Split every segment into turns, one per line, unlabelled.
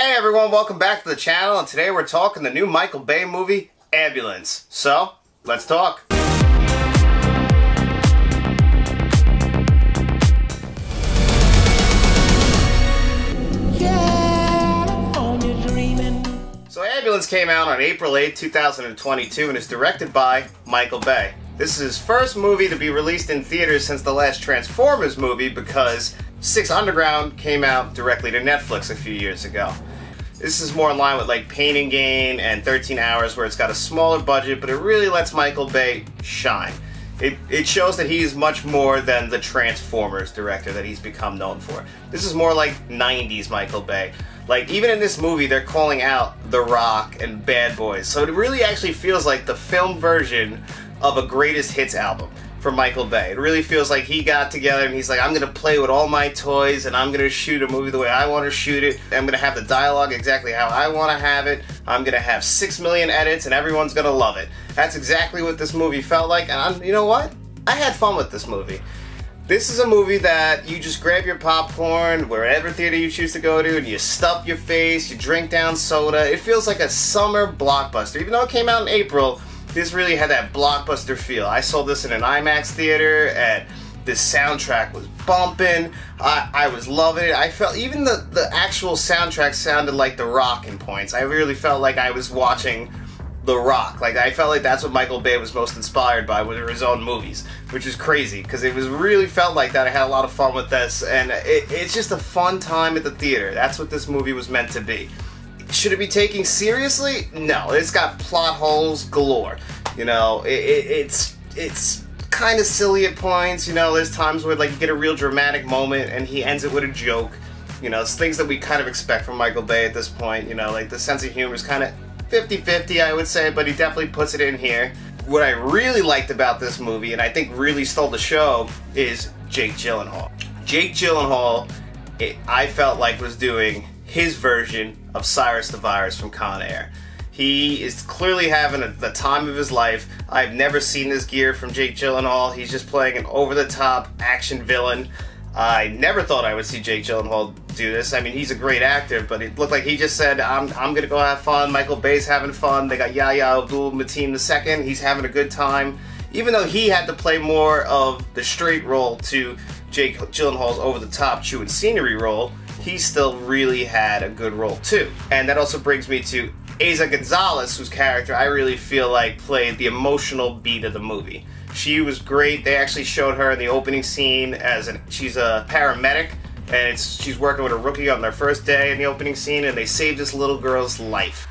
Hey everyone, welcome back to the channel, and today we're talking the new Michael Bay movie, Ambulance. So, let's talk. So Ambulance came out on April 8, 2022 and is directed by Michael Bay. This is his first movie to be released in theaters since the last Transformers movie because Six Underground came out directly to Netflix a few years ago. This is more in line with like Pain and Gain and 13 Hours, where it's got a smaller budget, but it really lets Michael Bay shine. It shows that he is much more than the Transformers director that he's become known for. This is more like 90s Michael Bay. Like, even in this movie, they're calling out The Rock and Bad Boys. So it really actually feels like the film version of a greatest hits album for Michael Bay. It really feels like he got together and he's like, I'm going to play with all my toys and I'm going to shoot a movie the way I want to shoot it. I'm going to have the dialogue exactly how I want to have it. I'm going to have 6 million edits and everyone's going to love it. That's exactly what this movie felt like, and you know what? I had fun with this movie. This is a movie that you just grab your popcorn, wherever theater you choose to go to, and you stuff your face, you drink down soda. It feels like a summer blockbuster. Even though it came out in April, this really had that blockbuster feel. I saw this in an IMAX theater, and this soundtrack was bumping. I was loving it. I felt even the actual soundtrack sounded like The Rock in points. I really felt like I was watching The Rock. Like, I felt like that's what Michael Bay was most inspired by, were his own movies, which is crazy because it was really felt like that. I had a lot of fun with this, and it's just a fun time at the theater. That's what this movie was meant to be. Should it be taken seriously? No, it's got plot holes galore. You know, it's kind of silly at points. You know, there's times where like you get a real dramatic moment and he ends it with a joke. You know, it's things that we kind of expect from Michael Bay at this point. You know, like the sense of humor is kind of 50-50, I would say, but he definitely puts it in here. What I really liked about this movie, and I think really stole the show, is Jake Gyllenhaal. Jake Gyllenhaal, I felt like was doing his version of Cyrus the Virus from Con Air. He is clearly having the time of his life. I've never seen this gear from Jake Gyllenhaal. He's just playing an over-the-top action villain. I never thought I would see Jake Gyllenhaal do this. I mean, he's a great actor, but it looked like he just said, I'm gonna go have fun. Michael Bay's having fun. They got abdul-mateen II. He's having a good time. Even though he had to play more of the straight role to Jake Gyllenhaal's over-the-top chewing scenery role, he still really had a good role too. And that also brings me to Eiza Gonzalez, whose character I really feel like played the emotional beat of the movie. She was great. They actually showed her in the opening scene as she's a paramedic, and she's working with a rookie on their first day in the opening scene, and they saved this little girl's life.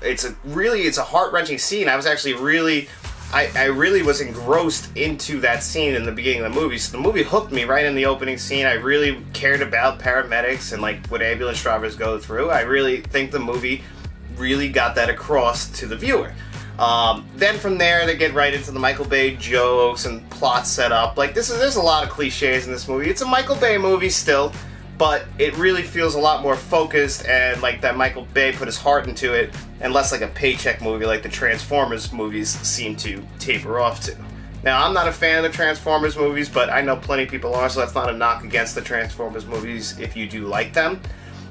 It's a heart-wrenching scene. I was actually I really was engrossed into that scene in the beginning of the movie. So the movie hooked me right in the opening scene. I really cared about paramedics and like what ambulance drivers go through. I really think the movie really got that across to the viewer. Then from there, they get right into the Michael Bay jokes and plot setup. Like there's a lot of cliches in this movie. It's a Michael Bay movie still, but it really feels a lot more focused and like that Michael Bay put his heart into it, and less like a paycheck movie like the Transformers movies seem to taper off to. Now, I'm not a fan of the Transformers movies, but I know plenty of people are, so that's not a knock against the Transformers movies if you do like them.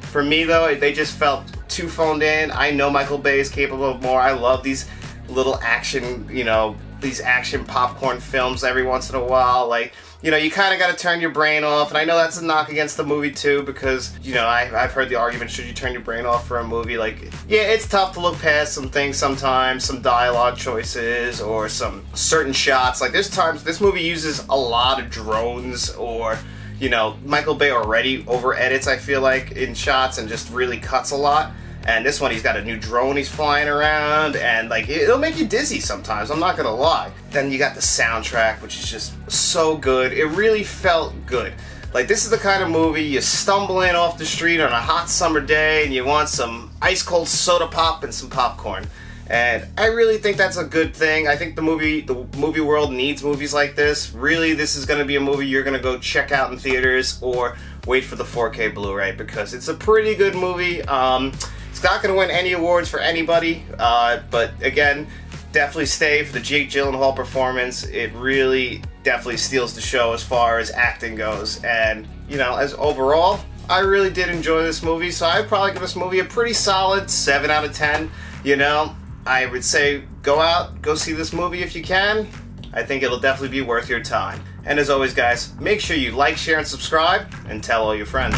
For me, though, they just felt too phoned in. I know Michael Bay is capable of more. I love these little action, you know, these action popcorn films every once in a while. Like, you know, you kind of got to turn your brain off, and I know that's a knock against the movie too, because, you know, I've heard the argument, should you turn your brain off for a movie? Like, yeah, it's tough to look past some things sometimes, some dialogue choices, or some certain shots. Like, there's times, this movie uses a lot of drones, or, you know, Michael Bay already over-edits, I feel like, in shots, and just really cuts a lot. And this one, he's got a new drone he's flying around, and like it'll make you dizzy sometimes, I'm not gonna lie. Then you got the soundtrack, which is just so good. It really felt good. Like, this is the kind of movie you stumble in off the street on a hot summer day and you want some ice cold soda pop and some popcorn. And I really think that's a good thing. I think the movie world needs movies like this. Really, this is gonna be a movie you're gonna go check out in theaters or wait for the 4K Blu-ray, because it's a pretty good movie. It's not going to win any awards for anybody, but again, definitely stay for the Jake Gyllenhaal performance. It really definitely steals the show as far as acting goes, and you know, as overall, I really did enjoy this movie, so I'd probably give this movie a pretty solid 7 out of 10. You know, I would say go out, go see this movie if you can. I think it'll definitely be worth your time. And as always, guys, make sure you like, share, and subscribe, and tell all your friends.